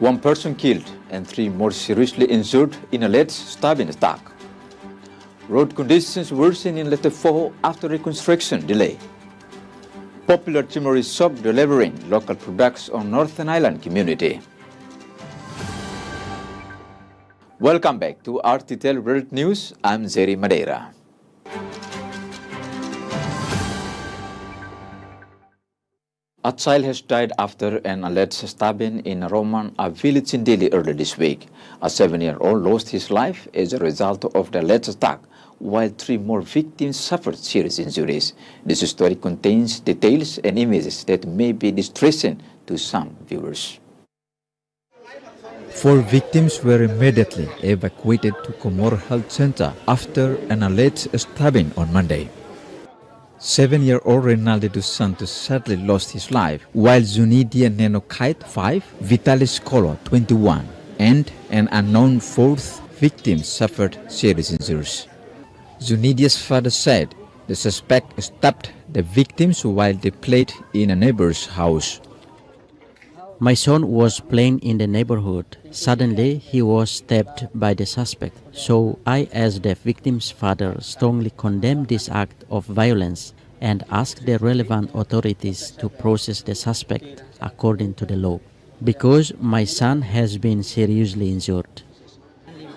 One person killed and 3 more seriously injured in alleged stabbing attack. Road conditions worsen in Rttl after reconstruction delay. Popular Timorese shop delivering local products on Northern Island community. Welcome back to RTTL World News. I'm Zeri Madeira. A child has died after an alleged stabbing in Roman, a village in Delhi earlier this week. A 7-year-old lost his life as a result of the alleged attack, while 3 more victims suffered serious injuries. This story contains details and images that may be distressing to some viewers. 4 victims were immediately evacuated to Comoro Health Center after an alleged stabbing on Monday. 7-year-old Rttl.Ep dos Santos sadly lost his life, while Zunidia Nenokait 5, Vitalis Kolo 21, and an unknown 4th victim suffered serious injuries. Zunidia's father said the suspect stabbed the victims while they played in a neighbor's house. My son was playing in the neighborhood. Suddenly, he was stabbed by the suspect. So I, as the victim's father, strongly condemn this act of violence and ask the relevant authorities to process the suspect according to the law, because my son has been seriously injured.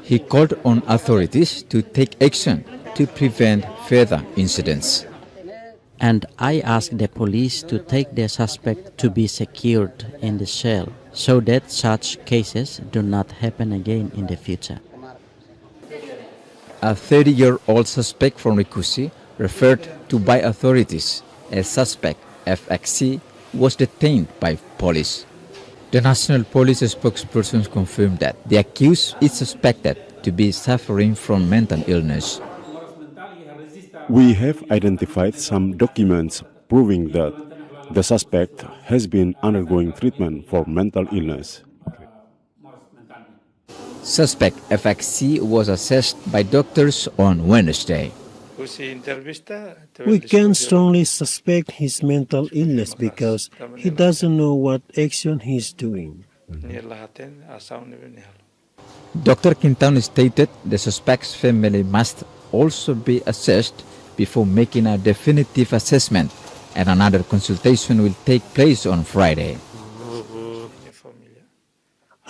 He called on authorities to take action to prevent further incidents. And I asked the police to take the suspect to be secured in the cell so that such cases do not happen again in the future. A 30-year-old suspect from Rikusi, referred to by authorities as suspect FXC, was detained by police. The National Police spokesperson confirmed that the accused is suspected to be suffering from mental illness. We have identified some documents proving that the suspect has been undergoing treatment for mental illness. Suspect FXC was assessed by doctors on Wednesday. We can strongly suspect his mental illness because he doesn't know what action he's doing. Dr. Quintan stated the suspect's family must also be assessed before making a definitive assessment, and another consultation will take place on Friday.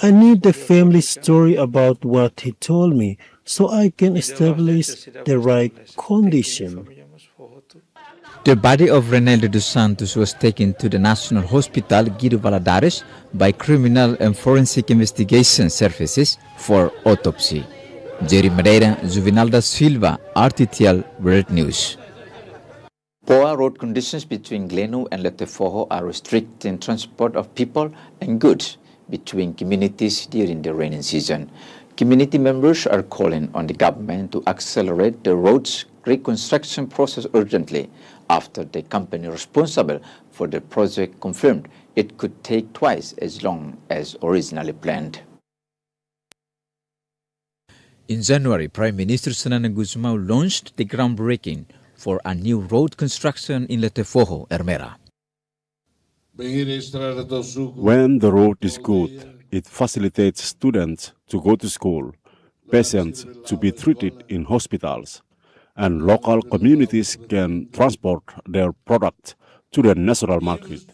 I need the family story about what he told me so I can establish the right condition. The body of Rttl.Ep dos Santos was taken to the National Hospital Guido Valadares by Criminal and Forensic Investigation Services for autopsy. Zeri Madeira, Juvenal da Silva, RTTL World News. Poor road conditions between Glenu and Rttl are restricting transport of people and goods between communities during the rainy season. Community members are calling on the government to accelerate the road's reconstruction process urgently after the company responsible for the project confirmed it could take twice as long as originally planned. In January, Prime Minister Sanana Guzmão launched the groundbreaking for a new road construction in Rttl, Ermera. When the road is good, it facilitates students to go to school, patients to be treated in hospitals, and local communities can transport their products to the national market.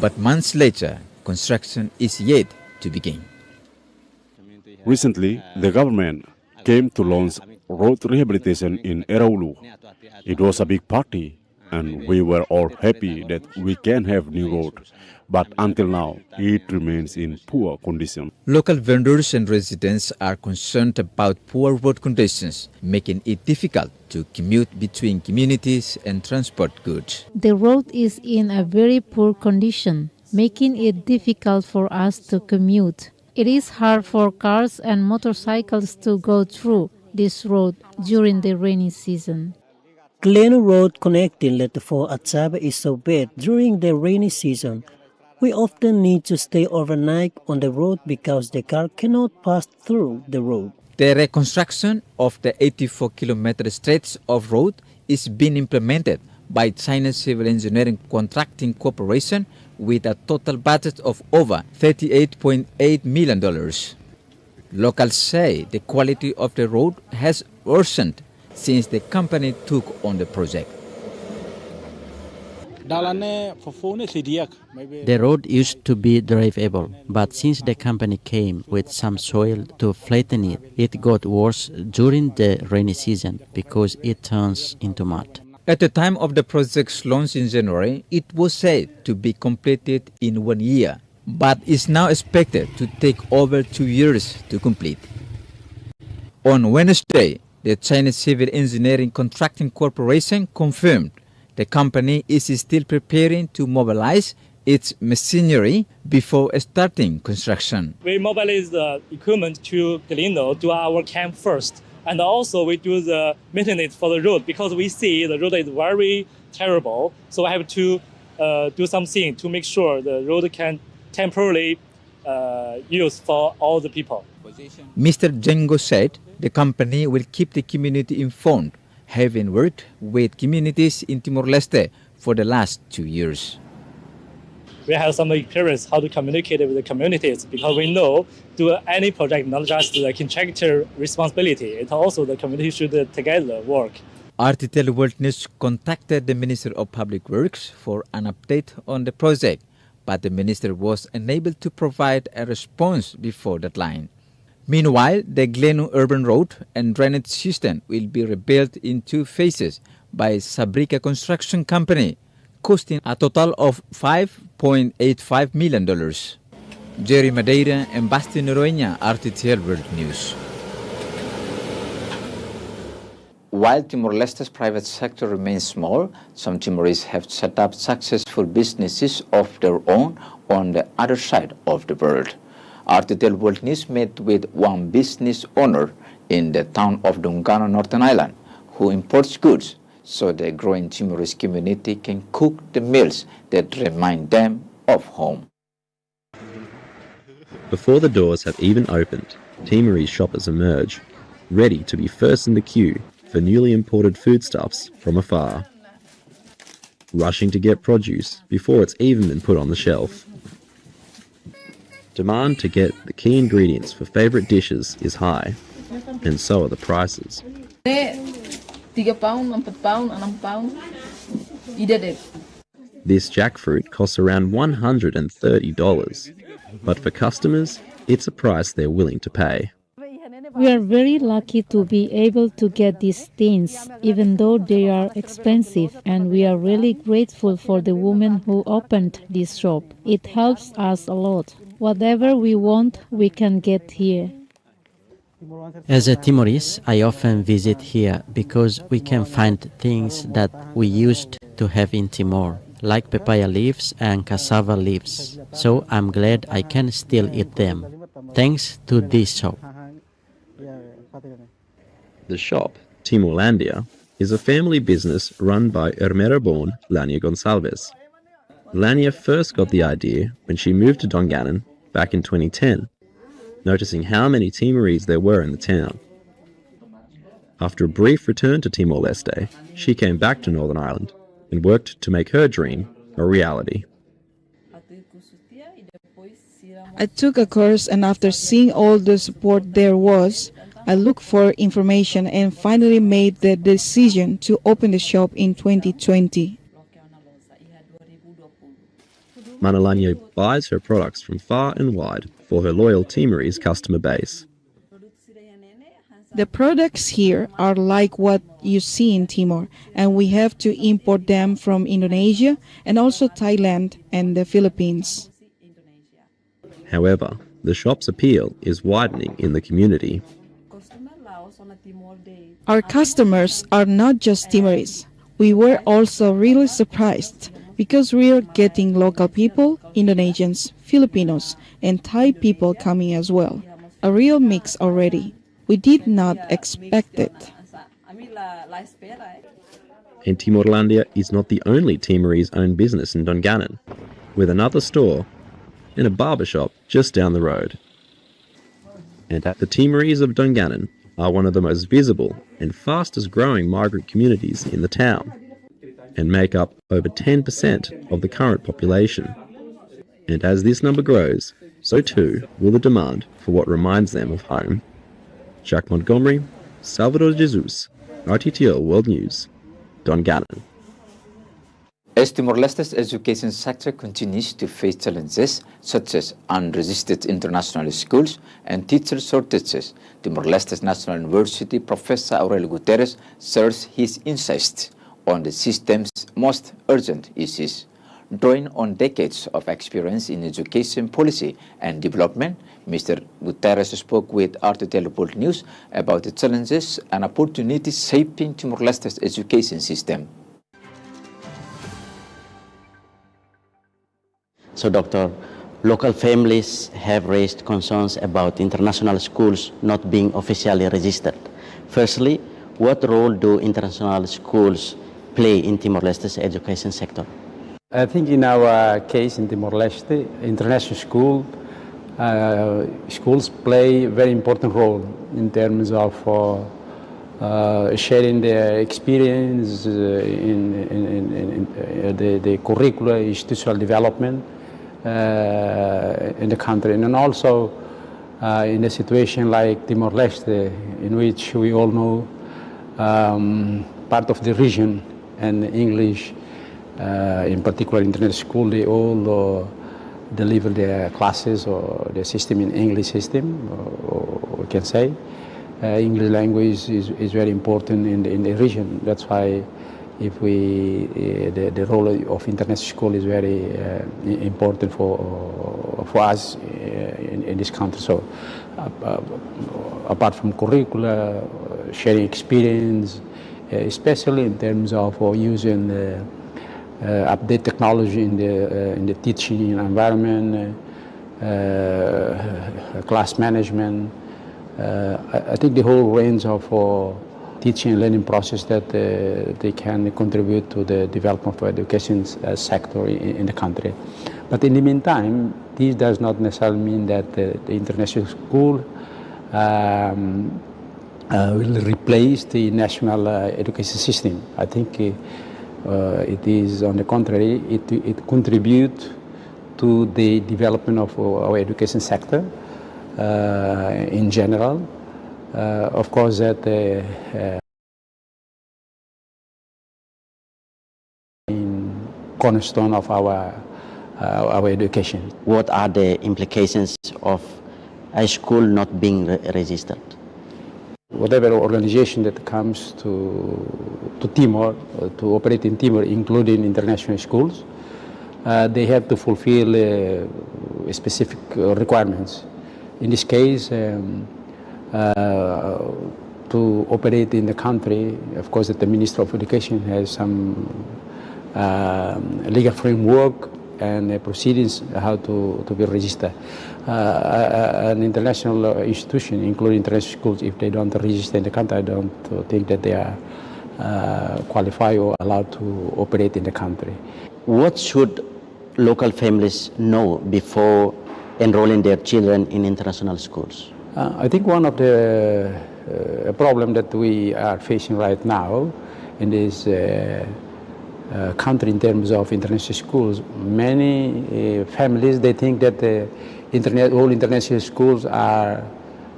But months later, construction is yet to begin. Recently, the government came to launch road rehabilitation in Eraulu. It was a big party, and we were all happy that we can have new road. But until now, it remains in poor condition. Local vendors and residents are concerned about poor road conditions, making it difficult to commute between communities and transport goods. The road is in a very poor condition, making it difficult for us to commute. It is hard for cars and motorcycles to go through this road during the rainy season. Glenu Road connecting Rttl Atsaba is so bad during the rainy season. We often need to stay overnight on the road because the car cannot pass through the road. The reconstruction of the 84-kilometer stretch of road is being implemented by China's Civil Engineering Contracting Corporation with a total budget of over $38.8 million. Locals say the quality of the road has worsened since the company took on the project. The road used to be drivable, but since the company came with some soil to flatten it, it got worse during the rainy season because it turns into mud. At the time of the project's launch in January, it was said to be completed in 1 year, but is now expected to take over 2 years to complete. On Wednesday, the Chinese Civil Engineering Contracting Corporation confirmed the company is still preparing to mobilize its machinery before starting construction. We mobilize the equipment to Gleno, to our camp first. And also we do the maintenance for the road because we see the road is very terrible. So I have to do something to make sure the road can temporarily use for all the people. Mr. Jengo said the company will keep the community informed, having worked with communities in Timor-Leste for the last 2 years. We have some experience how to communicate with the communities because we know do any project not just the contractor responsibility, it's also the community should together work. RTTL World News contacted the Minister of Public Works for an update on the project, but the minister was unable to provide a response before deadline. Meanwhile, the Gleno Urban Road and drainage system will be rebuilt in 2 phases by Sabrica Construction Company, costing a total of $5.85 million. Jerry Madeira and Basti Noroña, RTTL World News. While Timor-Leste's private sector remains small, some Timorese have set up successful businesses of their own on the other side of the world. RTTL World News met with one business owner in the town of Dungannon, Northern Ireland, who imports goods so the growing Timorese community can cook the meals that remind them of home. Before the doors have even opened, Timorese shoppers emerge, ready to be first in the queue for newly imported foodstuffs from afar, rushing to get produce before it's even been put on the shelf. Demand to get the key ingredients for favourite dishes is high, and so are the prices. This jackfruit costs around $130, but for customers, it's a price they're willing to pay. We are very lucky to be able to get these things, even though they are expensive, and we are really grateful for the woman who opened this shop. It helps us a lot. Whatever we want, we can get here. As a Timorese, I often visit here because we can find things that we used to have in Timor, like papaya leaves and cassava leaves. So I'm glad I can still eat them, thanks to this shop. The shop, Timorlandia, is a family business run by Hermera-born Lania Gonçalves. Lania first got the idea when she moved to Dungannon back in 2010, noticing how many Timorese there were in the town. After a brief return to Timor-Leste, she came back to Northern Ireland and worked to make her dream a reality. I took a course, and after seeing all the support there was, I looked for information and finally made the decision to open the shop in 2020. Manalanya buys her products from far and wide for her loyal Timorese customer base. The products here are like what you see in Timor, and we have to import them from Indonesia and also Thailand and the Philippines. However, the shop's appeal is widening in the community. Our customers are not just Timorese. We were also really surprised because we are getting local people, Indonesians, Filipinos, and Thai people coming as well. A real mix already. We did not expect it. And Timorlandia is not the only Timorese-owned business in Dungannon, with another store and a barbershop just down the road. And the Timorese of Dungannon are one of the most visible and fastest growing migrant communities in the town, and make up over 10% of the current population. And as this number grows, so too will the demand for what reminds them of home. Jack Montgomery, Salvador Jesus, RTTL World News, Dungannon. As Timor-Leste's education sector continues to face challenges such as unregistered international schools and teacher shortages, Timor-Leste's National University Professor Aurelio Guterres shares his insights on the system's most urgent issues. Drawing on decades of experience in education policy and development, Mr. Guterres spoke with RTTL World News about the challenges and opportunities shaping Timor-Leste's education system. So, Doctor, local families have raised concerns about international schools not being officially registered. Firstly, what role do international schools play in Timor-Leste's education sector? I think in our case in Timor-Leste, international schools play a very important role in terms of sharing their experience in the curricular institutional development in the country, and also in a situation like Timor-Leste, in which we all know part of the region and English, in particular international school, they all deliver their classes or their system in English system, or we can say. English language is very important in the region. That's why the role of international school is very important for us in this country. So apart from curricula, sharing experience, especially in terms of using update technology in the teaching environment, class management. I think the whole range of teaching and learning process that they can contribute to the development of education sector in the country. But in the meantime, this does not necessarily mean that the international school will replace the national education system. I think it is, on the contrary, it contributes to the development of our education sector in general. Of course, that cornerstone of our education. What are the implications of a school not being registered? Whatever organization that comes to Timor, to operate in Timor, including international schools, they have to fulfill specific requirements. In this case, to operate in the country, of course, the Minister of Education has some legal framework and proceedings how to be registered. An international institution, including international schools, if they don't register in the country, I don't think that they are qualified or allowed to operate in the country. What should local families know before enrolling their children in international schools? I think one of the problem that we are facing right now in this country in terms of international schools, many families, they think that all international schools are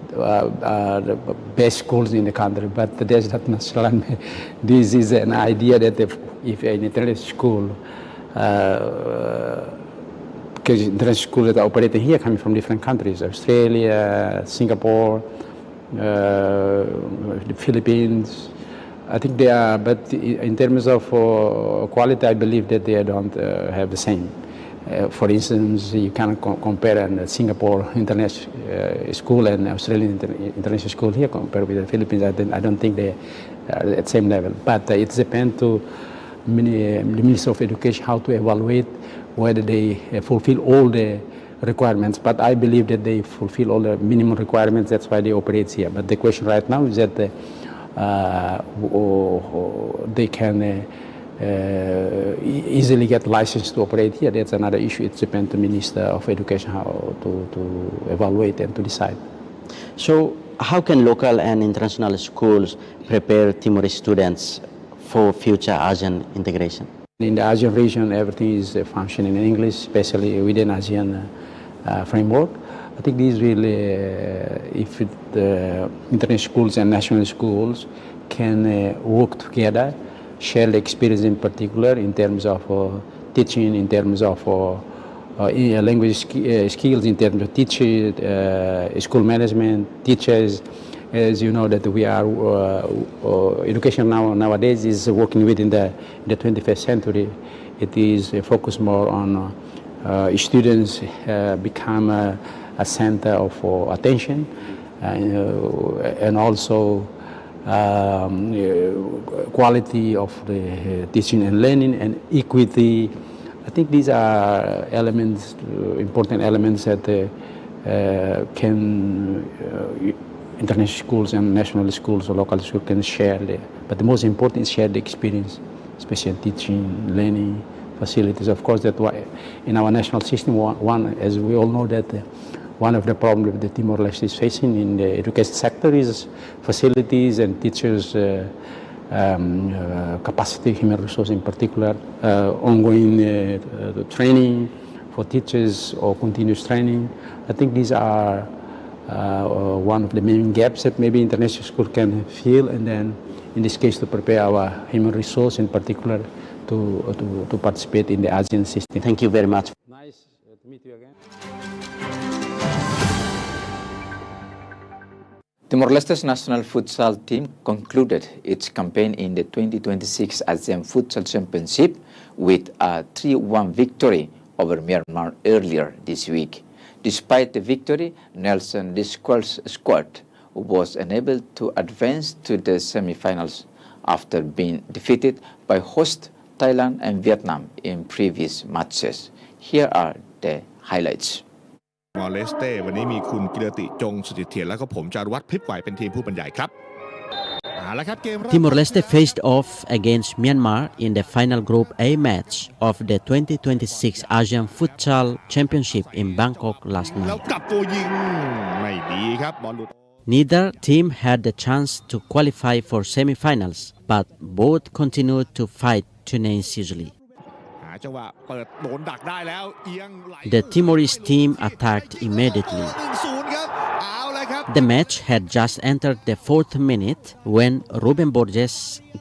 the best schools in the country, but that's not necessarily. This is an idea that if an international school, because international schools that are operating here coming from different countries, Australia, Singapore, the Philippines, I think they are, but in terms of quality, I believe that they don't have the same. For instance, you cannot compare a Singapore international school and Australian international school here compared with the Philippines. I don't think they are at the same level. But it depends to the Minister of Education how to evaluate whether they fulfill all the requirements. But I believe that they fulfill all the minimum requirements. That's why they operate here. But the question right now is that they can easily get licensed to operate here. That's another issue. It depends on the Minister of Education how to evaluate and to decide. So how can local and international schools prepare Timorese students for future ASEAN integration? In the ASEAN region, everything is functioning in English, especially within ASEAN framework. I think these really, if the international schools and national schools can work together, share the experience in particular in terms of teaching, in terms of language skills, in terms of teaching, school management, teachers. As you know that we are, education nowadays is working within the 21st century. It is focused more on students become a center of attention and also quality of the teaching and learning and equity. I think these are elements, important elements that can international schools and national schools or local schools can share. But the most important is share the experience, especially teaching, learning, facilities. Of course, that why in our national system, one, as we all know, that one of the problems that Timor-Leste is facing in the education sector is facilities and teachers' capacity, human resource in particular, ongoing training for teachers or continuous training. I think these are one of the main gaps that maybe international school can fill, and then in this case to prepare our human resource in particular to participate in the ASEAN system. Thank you very much. Nice to meet you again. Timor-Leste's national futsal team concluded its campaign in the 2026 ASEAN Futsal Championship with a 3-1 victory over Myanmar earlier this week. Despite the victory, Nelson Disqual's squad was unable to advance to the semi-finals after being defeated by host Thailand and Vietnam in previous matches. Here are the highlights. มอเลสเต้วันนี้มีคุณกิรติจงสุจิตเถียรแล้วก็ผมจารวัฒน์พริบไหวเป็นทีมผู้บรรยายครับ Timor-Leste faced off against Myanmar in the final Group A match of the 2026 ASEAN Futsal Championship in Bangkok last แล้ว night. กลับตัวยิงไม่ดีครับบอลหลุด Neither team had the chance to qualify for semi-finals, but both continued to fight tenaciously. หาจังหวะเปิดโดนดักได้แล้วเอียงไหล The Timorese team attacked immediately. 1-0 ครับเอาเลยครับ The match had just entered the 4th minute when Ruben Borges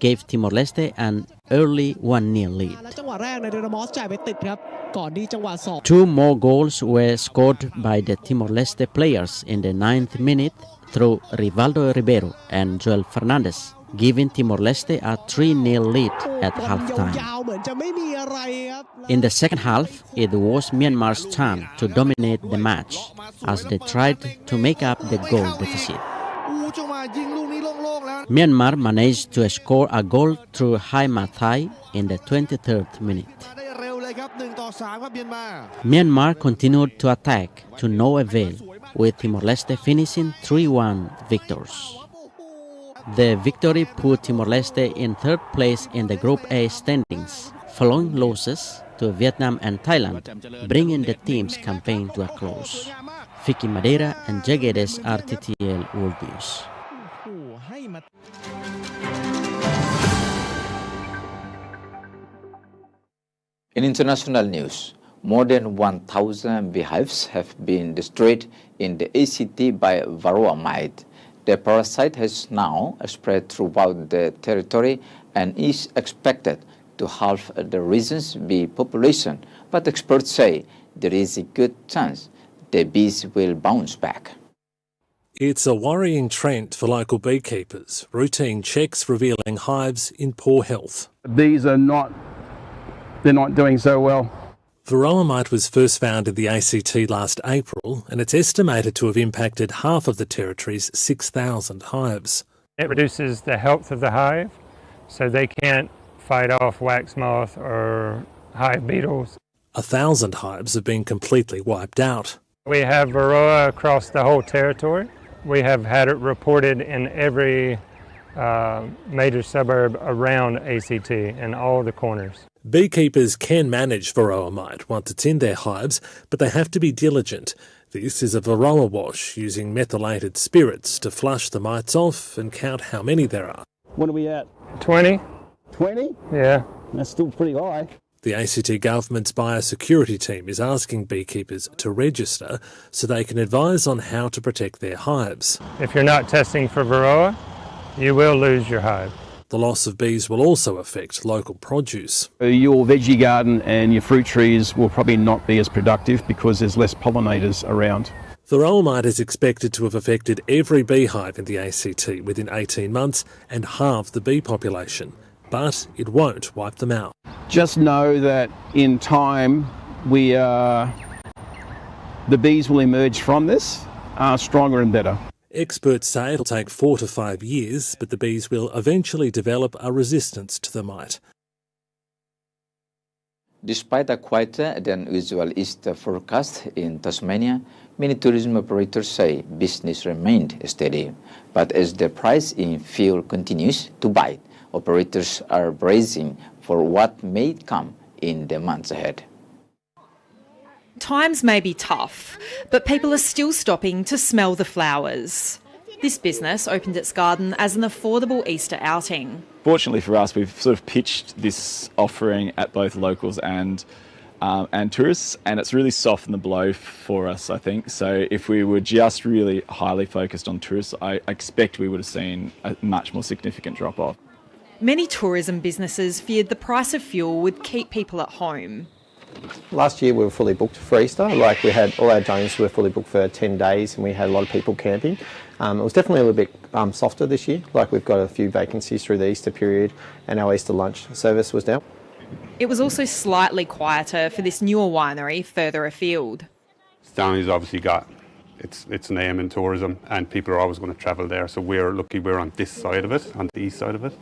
gave Timor-Leste an early 1-0 lead. และจังหวะแรกในเดรามอสจ่ายไปติดครับก่อนที่จังหวะ2 Two more goals were scored by the Timor-Leste players in the 9th minute through Rivaldo Ribeiro and Joel Fernandez, giving Timor-Leste a 3-0 lead at บอล halftime. ยาวๆเหมือนจะไม่มีอะไรครับ In the second half, it was Myanmar's turn to dominate the match as they tried to make up the goal deficit. จังหวะยิงลูกนี้โล่งๆแล้ว Myanmar managed to score a goal through Hai Mathai in the 23rd minute. ได้เร็วเลยครับ1-3ครับเมียนมา Myanmar continued to attack to no avail, with Timor-Leste finishing 3-1 victors. The victory put Timor-Leste in third place in the Group A standings, following losses to Vietnam and Thailand, bringing the team's campaign to a close. Vicky Madeira and Jagedes RTTL World News. In international news, more than 1,000 beehives have been destroyed in the ACT by varroa mite. The parasite has now spread throughout the territory and is expected to halve the region's bee population, but experts say there is a good chance the bees will bounce back. It's a worrying trend for local beekeepers. Routine checks revealing hives in poor health. These are they're not doing so well. Varroa mite was first found in the ACT last April, and it's estimated to have impacted half of the territory's 6,000 hives. It reduces the health of the hive, so they can't fight off wax moth or hive beetles. 1,000 hives have been completely wiped out. We have varroa across the whole territory. We have had it reported in every major suburb around ACT in all the corners. Beekeepers can manage varroa mite once it's in their hives, but they have to be diligent. This is a varroa wash using methylated spirits to flush the mites off and count how many there are. What are we at? 20. 20? Yeah. That's still pretty high. The ACT government's biosecurity team is asking beekeepers to register so they can advise on how to protect their hives. If you're not testing for Varroa, you will lose your hive. The loss of bees will also affect local produce. Your veggie garden and your fruit trees will probably not be as productive because there's less pollinators around. The Rttl.Ep mite is expected to have affected every beehive in the ACT within 18 months and halve the bee population, but it won't wipe them out. Just know that in time the bees will emerge from this stronger and better. Experts say it'll take 4 to 5 years, but the bees will eventually develop a resistance to the mite. Despite a quieter than usual Easter forecast in Tasmania, many tourism operators say business remained steady. But as the price in fuel continues to bite, operators are bracing for what may come in the months ahead. Times may be tough, but people are still stopping to smell the flowers. This business opened its garden as an affordable Easter outing. Fortunately for us, we've sort of pitched this offering at both locals and tourists, and it's really softened the blow for us, I think. So if we were just really highly focused on tourists, I expect we would have seen a much more significant drop-off. Many tourism businesses feared the price of fuel would keep people at home. Last year we were fully booked for Easter, like we had all our domes were fully booked for 10 days and we had a lot of people camping. It was definitely a little bit softer this year, like we've got a few vacancies through the Easter period and our Easter lunch service was down. It was also slightly quieter for this newer winery further afield. Stanley's obviously got its name in tourism and people are always going to travel there, so we're lucky we're on this side of it, on the east side of it.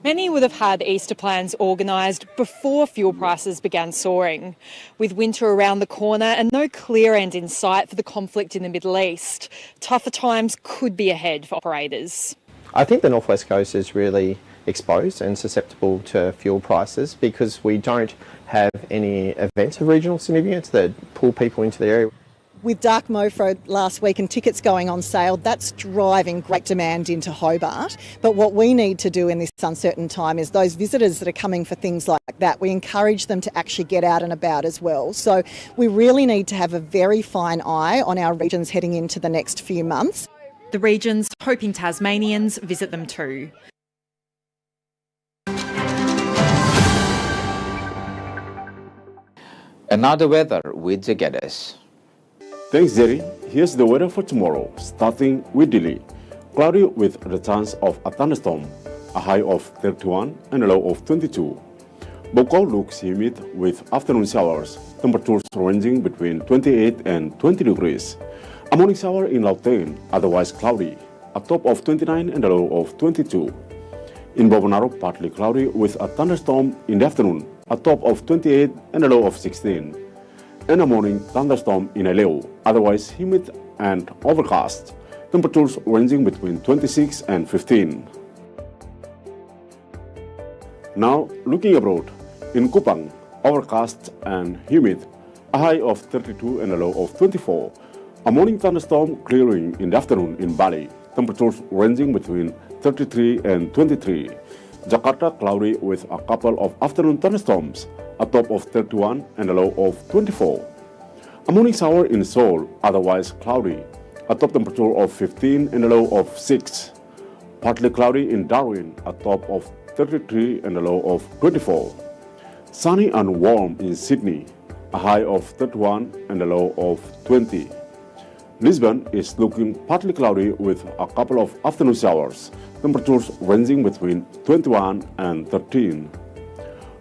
Many would have had Easter plans organised before fuel prices began soaring. With winter around the corner and no clear end in sight for the conflict in the Middle East, tougher times could be ahead for operators. I think the North West Coast is really exposed and susceptible to fuel prices because we don't have any events of regional significance that pull people into the area. With Dark Mofo last week and tickets going on sale, that's driving great demand into Hobart. But what we need to do in this uncertain time is those visitors that are coming for things like that, we encourage them to actually get out and about as well. So we really need to have a very fine eye on our regions heading into the next few months. The regions hoping Tasmanians visit them too. Another weather with the Geddes. Thanks, Jerry. Here's the weather for tomorrow, starting with Dili. Cloudy with the chance of a thunderstorm, a high of 31 and a low of 22. Bokau looks humid with afternoon showers, temperatures ranging between 28 and 20 degrees. A morning shower in Lauteng, otherwise cloudy, a top of 29 and a low of 22. In Bobonaro, partly cloudy with a thunderstorm in the afternoon, a top of 28 and a low of 16. And a morning thunderstorm in Eleu, otherwise humid and overcast, temperatures ranging between 26 and 15. Now, looking abroad, in Kupang, overcast and humid, a high of 32 and a low of 24. A morning thunderstorm clearing in the afternoon in Bali, temperatures ranging between 33 and 23. Jakarta cloudy with a couple of afternoon thunderstorms, a top of 31 and a low of 24. A morning shower in Seoul, otherwise cloudy, a top temperature of 15 and a low of 6. Partly cloudy in Darwin, a top of 33 and a low of 24. Sunny and warm in Sydney, a high of 31 and a low of 20. Lisbon is looking partly cloudy with a couple of afternoon showers, temperatures ranging between 21 and 13.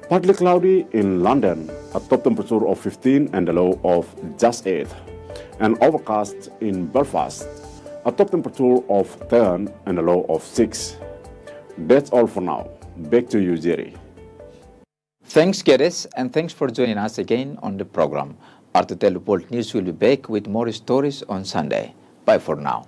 Partly cloudy in London, a top temperature of 15 and a low of just 8. And overcast in Belfast, a top temperature of 10 and a low of 6. That's all for now. Back to you, Jerry. Thanks, Geddes, and thanks for joining us again on the program. RTTL World News will be back with more stories on Sunday. Bye for now.